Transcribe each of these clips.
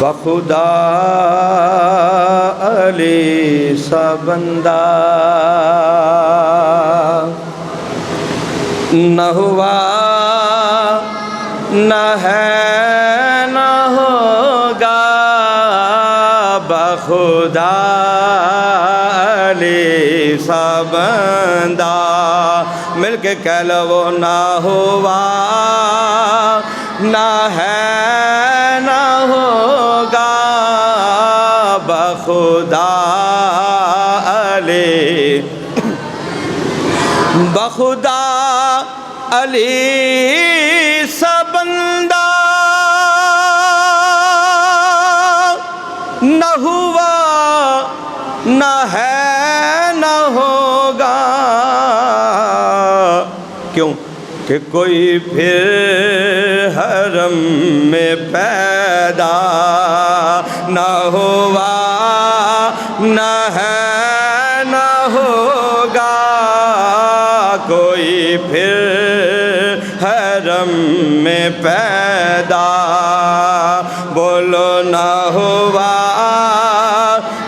بخدا علی سا بندہ نہ ہوا نہ ہے نہ ہوگا بخدا علی سا بندہ مل کے کہہ لو وہ نہ ہوا نہ ہے نہ ہوگا بخدا علی بخدا علی سا بندہ نہ ہوا نہ ہے نہ ہوگا کیوں کہ کوئی پھر حرم میں پیدا نہ ہوا نہ ہے نہ ہوگا کوئی پھر حرم میں پیدا بولو نہ ہوا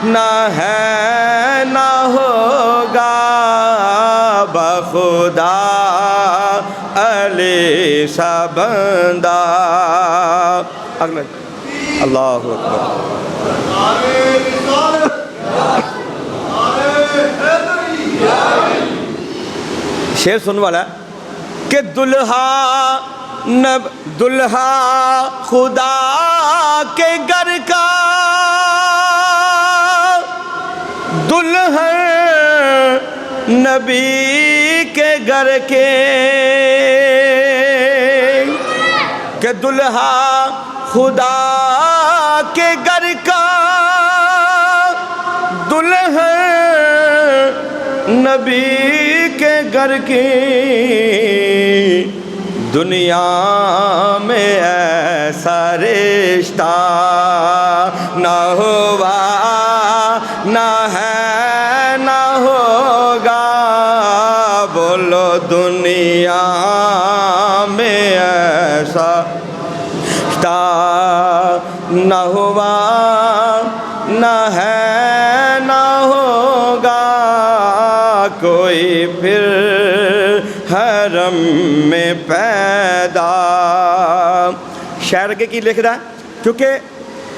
نہ ہے نہ ہوگا بخدا علی سا بندہ اگلا اللہ اکبر شعر سن والا ہے کہ دلہا خدا کے گھر کا دلہن نبی کے گھر کے کہ دلہا خدا کے گھر کا دلہن نبی کے گھر کی دنیا میں ایسا رشتہ نہ ہوا نہ ہے نہ ہوگا بولو دنیا میں ایسا رشتہ نہ ہوا نہ ہے نہ ہوگا کوئی پھر حرم میں پیدا شاعر کے کی لکھ رہا ہے کیونکہ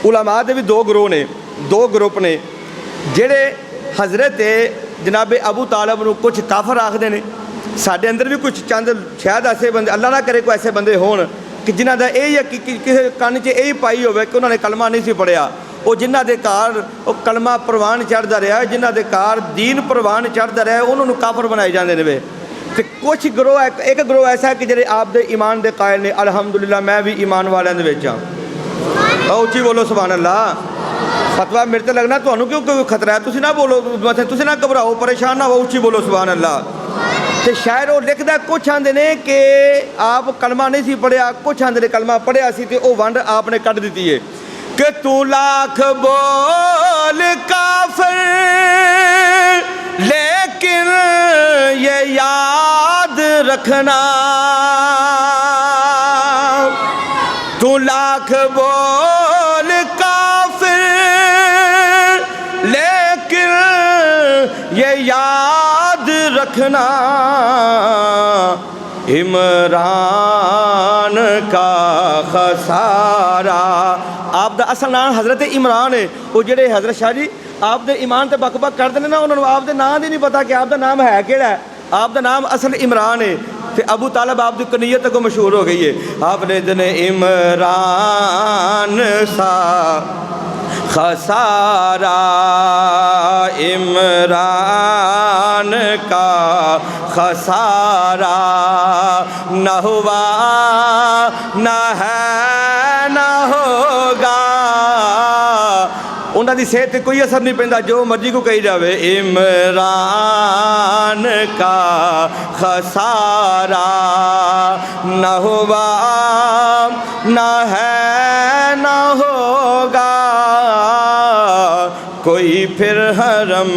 علماء دے بھی دو گروہ نے دو گروپ نے جڑے حضرت جناب ابو طالب نو کچھ کافر آخدے نے ساڈے اندر بھی کچھ چند شاید ایسے بندے اللہ نہ کرے کوئی ایسے بندے ہون کہ جنہ دا اے یا کسی کان چ اے پائی ہوئے کہ انہوں نے کلمہ نہیں سی پڑھیا وہ جنہ دے کار وہ کلمہ پروان چڑھتا رہا جنہ دے کار دین پروان چڑھتا رہا انہوں نے کافر بنائے جاندے نے کہ کچھ گروہ ایک گروہ ایسا ہے کہ جڑے آپ دے ایمان دے قائل نے الحمدللہ میں بھی ایمان والے دے وچ ہاں اچھی بولو سبحان اللہ فتویٰ میرے تے لگنا تو کیوں کوئی خطرہ ہے تسی نہ بولو تسی نہ گھبراؤ پریشان نہ ہو اچھی بولو سبحان اللہ تے شاعر وہ لکھدا کچھ آندے نے کہ آپ کلمہ نہیں سی پڑھیا کچھ آندے نے کلمہ پڑھیا سی تے او ونڈ آپ نے کٹ دیتی ہے کہ تو لاکھ بول کافر لیکن یہ یاد رکھنا تو لاکھ بول کافر لیکن یہ یاد رکھنا عمران کا خسارہ آپ دا اصل نام حضرت عمران ہے وہ جڑے حضرت شاہ جی آپ دے ایمان تے بک بک کر دینے نا انہوں نے آپ دے نام دی نہیں پتا کہ آپ دا نام ہے کیڑا ہے آپ دا نام اصل عمران ہے تے ابو طالب آپ دی کنیت کو مشہور ہو گئی ہے آپ نے دن عمران سا خسارہ عمران کا خسارہ نہ ہوا نہ ہے نہ ہوگا انہاں دی صحت تے کوئی اثر نہیں پیندا جو مرضی کو کہی جاوے عمران کا خسارہ نہ ہوا نہ ہے نہ ہوگا کوئی پھر حرم